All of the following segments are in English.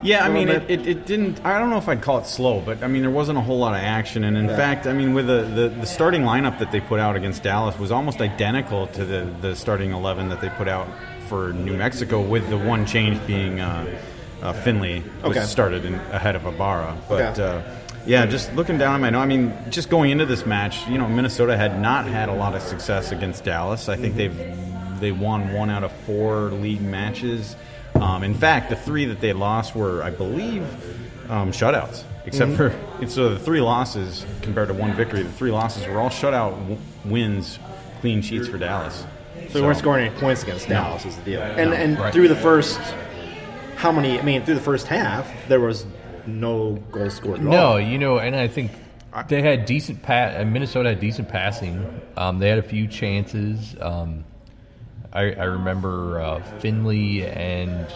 Yeah, I mean, it didn't. I don't know if I'd call it slow, but I mean, there wasn't a whole lot of action. And in fact, I mean, with the starting lineup that they put out against Dallas was almost identical to the starting 11 that they put out for New Mexico, with the one change being Finley was started ahead of Ibarra. But yeah, just looking down at my note, I mean, just going into this match, Minnesota had not had a lot of success against Dallas. I think they won 1 out of 4 league matches. In fact, the 3 that they lost were, I believe, shutouts. Except for the 3 losses compared to 1 victory. The 3 losses were all shutout wins, clean sheets for Dallas. So we weren't scoring any points against Dallas is the deal. And through the first, through the first half, there was no goals scored at all. No, and I think they had decent Minnesota had decent passing. They had a few chances. I remember Finley and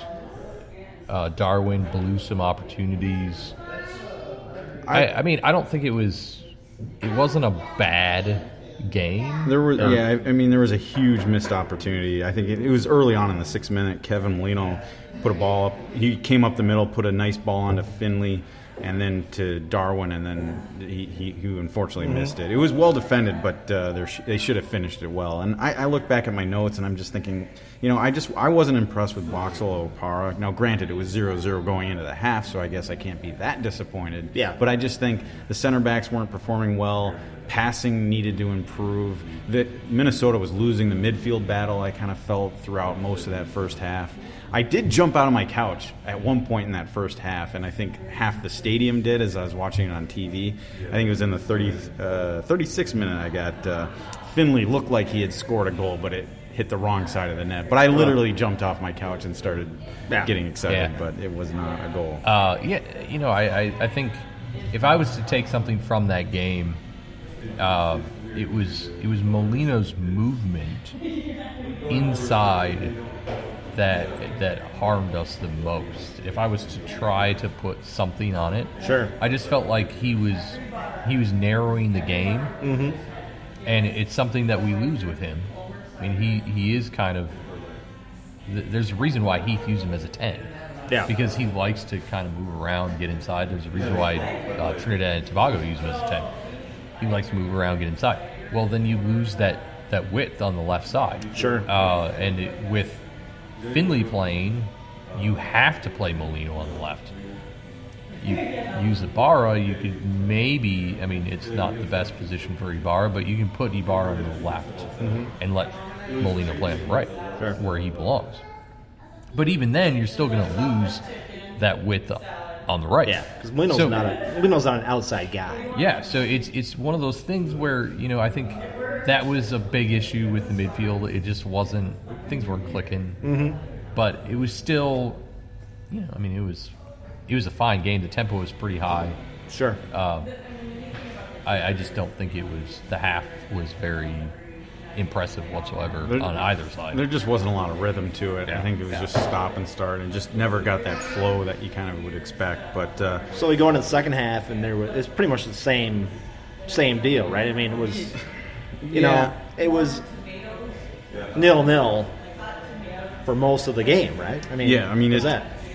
Darwin blew some opportunities. I don't think it wasn't a bad game. There was a huge missed opportunity. I think it was early on in the 6th minute. Kevin Molino put a ball up. He came up the middle, put a nice ball onto Finley, and then to Darwin, and then he unfortunately missed it. It was well defended, but they should have finished it well. And I look back at my notes, and I'm just thinking, I wasn't impressed with Boxall Opara. Now, granted, it was 0-0 going into the half, so I guess I can't be that disappointed. Yeah. But I just think the center backs weren't performing well. Passing needed to improve. That Minnesota was losing the midfield battle, I kind of felt throughout most of that first half. I did jump out of my couch at one point in that first half, and I think half the stadium did as I was watching it on TV. I think it was in the 36th minute I got Finley looked like he had scored a goal, but it hit the wrong side of the net. But I literally jumped off my couch and started getting excited, but it was not a goal. I think if I was to take something from that game, it was Molino's movement inside that harmed us the most. If I was to try to put something on it, I just felt like he was narrowing the game, and it's something that we lose with him. I mean, he is kind of. There's a reason why Heath used him as a 10. Yeah. Because he likes to kind of move around, get inside. There's a reason why Trinidad and Tobago use him as a 10. He likes to move around, get inside. Well, then you lose that width on the left side. With Finley playing, you have to play Molino on the left. You use Ibarra, you could maybe, it's not the best position for Ibarra, but you can put Ibarra on the left and let Molino play on the right, where he belongs. But even then, you're still going to lose that width on the right. Yeah, because Molino's not an outside guy. Yeah, so it's one of those things where, I think that was a big issue with the midfield. It just wasn't, things weren't clicking. But it was still, it was a fine game. The tempo was pretty high. Sure. I just don't think the half was very impressive whatsoever on either side. There just wasn't a lot of rhythm to it. I think it was just stop and start and just never got that flow that you kind of would expect. But so we go into the second half, and it's pretty much the same deal, right? I mean, it was it was 0-0 for most of the game, right? I mean,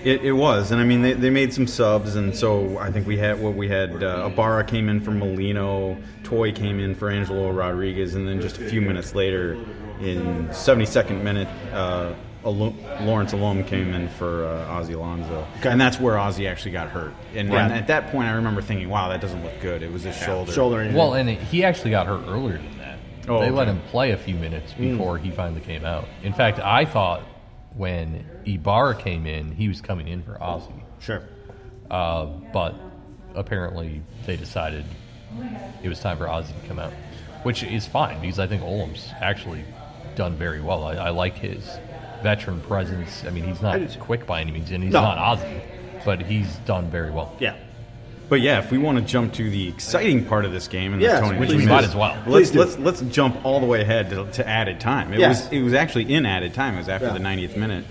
It was, and I mean they made some subs, and so I think we had Ibarra came in for Molino, Toy came in for Angelo Rodriguez, and then just a few minutes later, in 72nd minute, Lawrence Alum came in for Ozzy Alonso, and that's where Ozzy actually got hurt. And at that point, I remember thinking, "Wow, that doesn't look good." It was his shoulder. Well, and he actually got hurt earlier than that. They let him play a few minutes before he finally came out. In fact, I thought when Ibarra came in, he was coming in for Ozzy. Sure. But apparently they decided it was time for Ozzy to come out, which is fine because I think Olum's actually done very well. I like his veteran presence. I mean, he's not quick by any means, and he's not Ozzy, but he's done very well. Yeah. But yeah, if we want to jump to the exciting part of this game, and which we might as well. Let's jump all the way ahead to added time. It was actually in added time. It was after the 90th minute,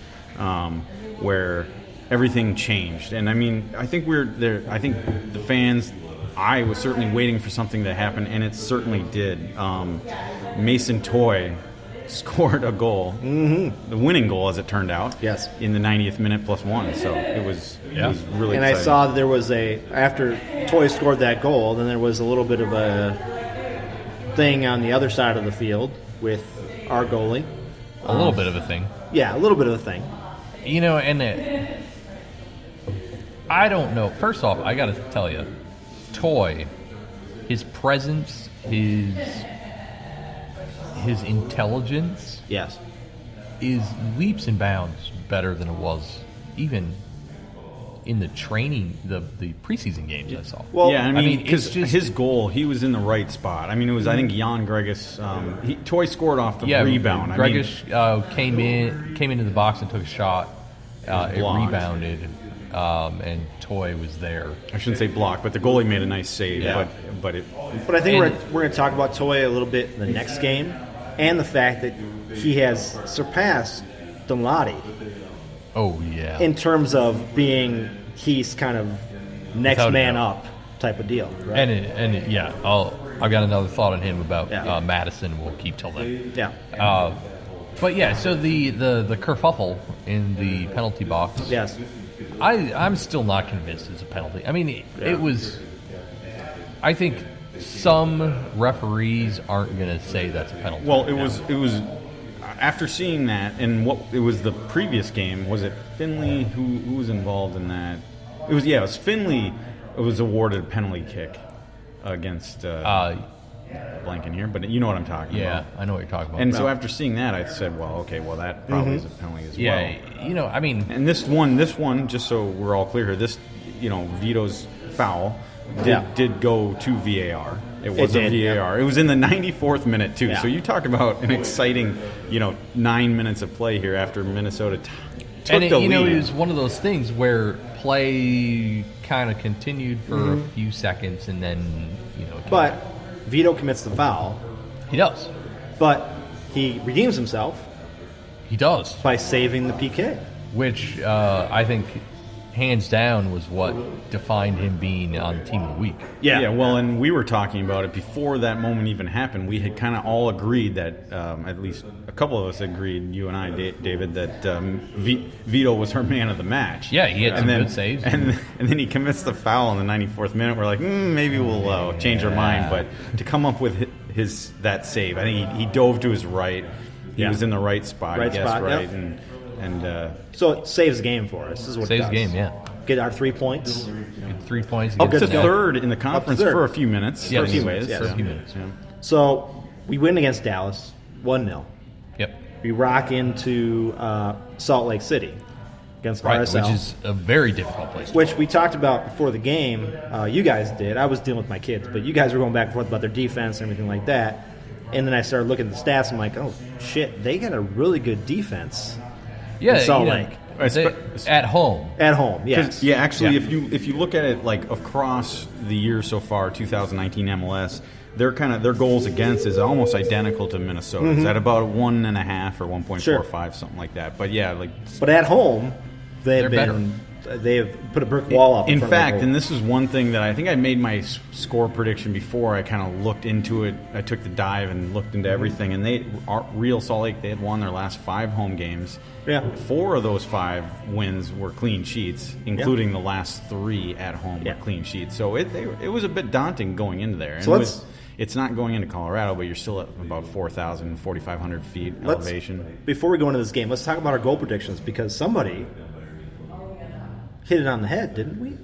where everything changed. And I mean, I think we're there. I think the fans. I was certainly waiting for something to happen, and it certainly did. Mason Toy scored a goal, the winning goal, as it turned out. Yes. In the 90th minute +1. So it was really. And exciting. I saw that there was after Toy scored that goal, then there was a little bit of a thing on the other side of the field with our goalie. A little bit of a thing. Yeah, a little bit of a thing. You know, and I don't know. First off, I got to tell you, Toy, his presence, his intelligence, Yes. is leaps and bounds better than it was even in the training, the preseason games I saw. Well, yeah, I mean, it's because just his goal, he was in the right spot. I mean, it was, I think, Jan Gregus. Toy scored off the rebound. Gregus came into the box and took a shot. It blocked. rebounded, and Toy was there. I shouldn't say block, but the goalie made a nice save. Yeah. But I think we're going to talk about Toy a little bit in the next game, and the fact that he has surpassed Dunladi Oh yeah. in terms of being he's kind of next Without a man doubt. up type of deal. Right? And yeah, I've got another thought on him about Yeah. Madison. We'll keep till then. Yeah. But yeah, so the kerfuffle in the penalty box. Yes. I'm still not convinced it's a penalty. I mean, it was. I think some referees aren't going to say that's a penalty. well, it was after seeing that, and what it was the previous game. Was it Finley who was involved in that? It was Finley. It was awarded a penalty kick against blanking here, but you know what I'm talking yeah, about. I know what you're talking about. And so after seeing that, I said, well, okay, well that probably is a penalty as well. yeah, you know, I mean, And this one, just so we're all clear here, this, Vito's foul did go to VAR. It was a did, VAR. It was in the 94th minute too. Yeah. So you talk about an exciting, 9 minutes of play here after Minnesota took the lead. it was one of those things where play kind of continued for a few seconds, and then But Vito commits the foul, he does. but he redeems himself He does. by saving the PK. Which I think, hands down, was what defined him being on Team of the Week. Yeah, well, and we were talking about it before that moment even happened. We had kind of all agreed that, at least a couple of us agreed, you and I, David, that Vito was our man of the match. Yeah, he had some then, good saves. And then he commits the foul in the 94th minute. We're like, maybe we'll change our mind. But to come up with that save, I think he dove to his right. He was in the right spot. Right he guessed spot, right. yep. And So it saves the game for us. This is what Saves it the does. game, yeah. Get our 3 points. Get 3 points. Oh, against good to to the- go. third in the conference third. for a few minutes. Yeah, anyways. yes. For a few minutes. Yeah. So we win against Dallas 1-0. Yep. We rock into Salt Lake City against Right, RSL. which is a very difficult place. Which we talked about before the game. You guys did. I was dealing with my kids, but you guys were going back and forth about their defense and everything like that. And then I started looking at the stats. I'm like, oh shit, they got a really good defense Yeah, in Salt Lake at home. at home. Yes. Yeah, actually, Yeah. if you look at it like across the year so far, 2019 MLS, their goals against is almost identical to Minnesota's at about 1.5 or 1.45, something like that. But yeah, But at home, They're they have put a brick wall up. in front of fact, their and goal. this is one thing that I think I made my score prediction before. I kind of looked into it. I took the dive and looked into everything. And Real Salt Lake, they had won their last 5 home games. Yeah. 4 of those 5 wins were clean sheets, including the last 3 at home Yeah. were clean sheets. So it was a bit daunting going into there. And So let's- it's not going into Colorado, but you're still at about 4,000, 4,500 feet elevation. Before we go into this game, let's talk about our goal predictions because somebody hit it on the head, didn't we?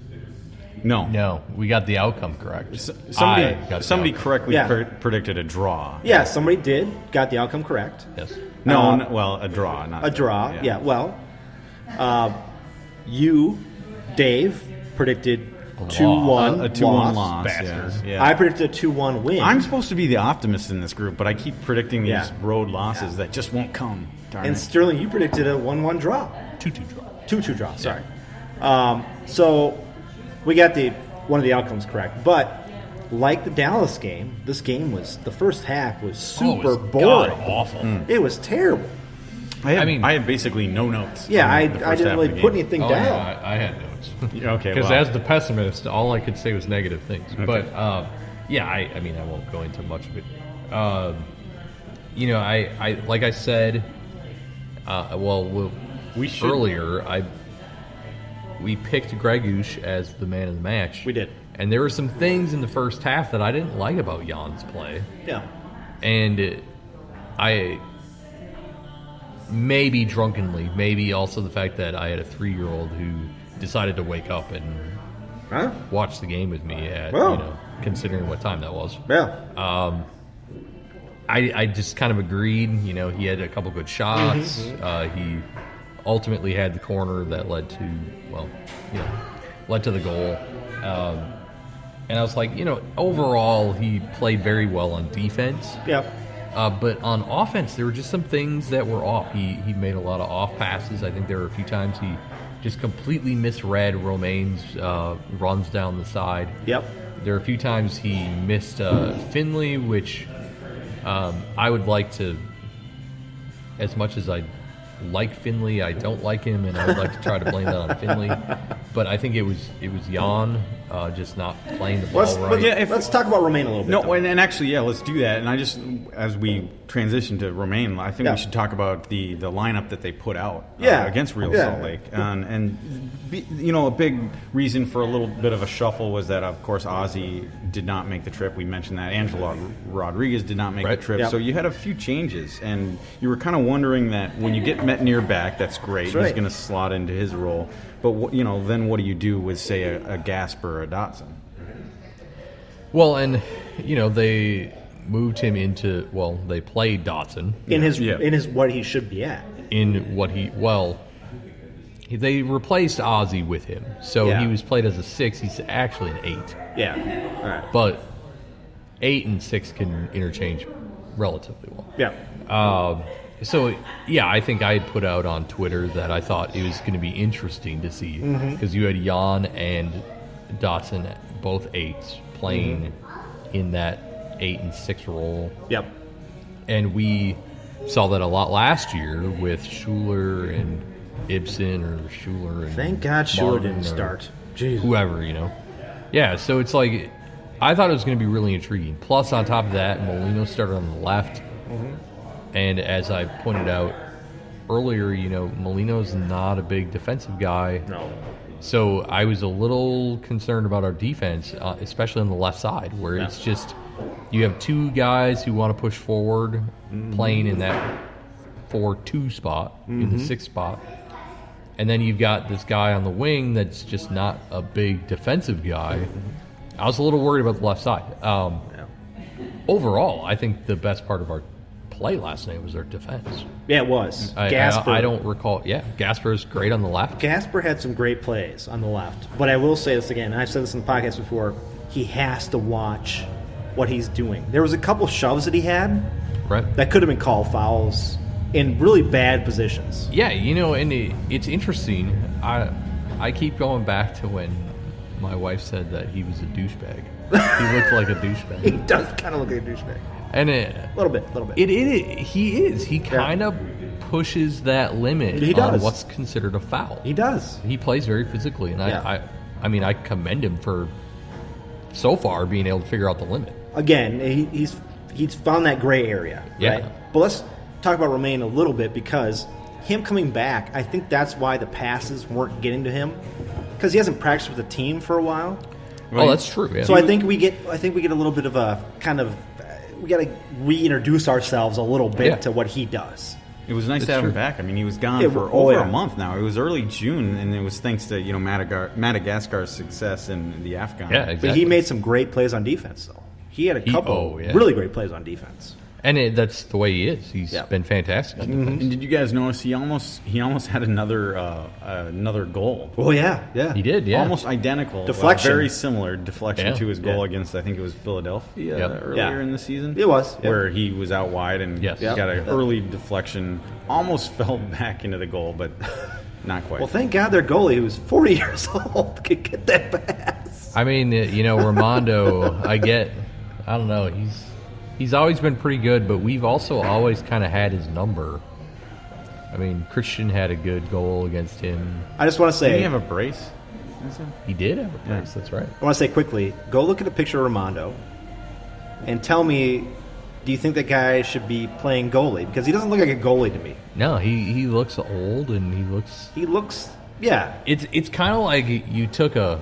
No, we got the outcome correct. Somebody I got the somebody outcome. correctly Yeah. predicted a draw. Yeah, somebody did. Got the outcome correct. Yes. Well, a draw, not A draw. Yeah. Well, you, Dave, predicted A 2-1 a 2-1 loss. loss. Bastard. Yeah. I predicted a 2-1 win. I'm supposed to be the optimist in this group, but I keep predicting these Yeah. road losses that just won't come. Darn and it. Sterling, you predicted a 1-1 draw. 2-2 draw. 2-2 draw. Sorry. So we got one of the outcomes correct, but like the Dallas game, this game was the first half was super boring. Awful. It was terrible. I mean- had basically no notes. Yeah, on I the first didn't half really of the put game. anything Oh, down. yeah, I had notes. Okay, Because well, as the pessimist, all I could say was negative things. But, yeah, I mean, I won't go into much of it. I like I said, earlier, we picked Gregush as the man of the match. We did. And there were some things in the first half that I didn't like about Jan's play. Yeah. And I maybe drunkenly, maybe also the fact that I had a 3-year-old who decided to wake up and watch the game with me at, considering what time that was. Yeah. I just kind of agreed. He had a couple good shots. He ultimately had the corner that led to the goal. And I was like, overall he played very well on defense. Yeah. But on offense, there were just some things that were off. He made a lot of off passes. I think there were a few times he just completely misread Romaine's runs down the side. Yep. There were a few times he missed Finley, which I would like to, as much as I like Finley, I don't like him, and I would like to try to blame that on Finley. But I think it was Jan just not playing the ball right. Let's talk about Romaine a little bit. No, and actually, let's do that. And I just, as we transition to Romaine, I think we should talk about the lineup that they put out against Real Salt Lake. And a big reason for a little bit of a shuffle was that, of course, Ozzy did not make the trip. We mentioned that. Angelo Rodriguez did not make the trip. Yep. So you had a few changes, and you were kind of wondering that when you get Metnier back, that's great. He's going to slot into his role. But, then what do you do with, say, a Gasper or a Dotson? Well, and, they moved him into, they played Dotson. In his what he should be at. They replaced Ozzy with him. So he was played as a 6. He's actually an 8. Yeah. All right. But 8 and 6 can interchange relatively well. Yeah. I think I had put out on Twitter that I thought it was going to be interesting to see because you had Jan and Dotson, both 8s, playing in that 8 and 6 role. Yep. And we saw that a lot last year with Schuler and Ibsen or Schuler. And thank God Schuler didn't start. Jeez. Whoever, Yeah, so it's like, I thought it was going to be really intriguing. Plus, on top of that, Molino started on the left. And as I pointed out earlier, Molino's not a big defensive guy. No. So I was a little concerned about our defense, especially on the left side, where it's just you have 2 guys who want to push forward, playing in that 4-2 spot, in the 6th spot. And then you've got this guy on the wing that's just not a big defensive guy. I was a little worried about the left side. Overall, I think the best part of our play last night was our defense. Yeah, it was. Gasper. I don't recall. Yeah, Gasper's great on the left. Gasper had some great plays on the left. But I will say this again, and I've said this in the podcast before, he has to watch what he's doing. There was a couple shoves that he had that could have been called fouls in really bad positions. Yeah, and it's interesting. I keep going back to when my wife said that he was a douchebag. He looked like a douchebag. He does kind of look like a douchebag. And a little bit. He is. He kind of pushes that limit on what's considered a foul. He does. He plays very physically, and I commend him for so far being able to figure out the limit. Again, he's found that gray area. Yeah. Right? But let's talk about Romaine a little bit because him coming back, I think that's why the passes weren't getting to him because he hasn't practiced with the team for a while. Right? Oh, that's true. Yeah. So I think we get a little bit of a kind of. We got to reintroduce ourselves a little bit to what he does. It was nice to have him back. I mean, he was gone for over a month now. It was early June, and it was thanks to Madagascar's success in the Afghan. Yeah, exactly. But he made some great plays on defense, though. He had a couple really great plays on defense. And that's the way he is. He's been fantastic. And did you guys notice he almost had another goal? Well, yeah. He did, yeah. Almost identical. Deflection. Very similar deflection to his goal against, I think it was Philadelphia earlier in the season. It was. Where he was out wide and got an early deflection, almost fell back into the goal, but not quite. Well, thank God their goalie, who was 40 years old, could get that pass. I mean, Raimondo, I don't know, He's always been pretty good, but we've also always kind of had his number. I mean, Christian had a good goal against him. I just want to say... Did he have a brace? He did have a brace, that's right. I want to say quickly, go look at a picture of Raimondo and tell me Do you think that guy should be playing goalie? Because he doesn't look like a goalie to me. No, he looks old and he looks. He looks, yeah. It's kind of like you took a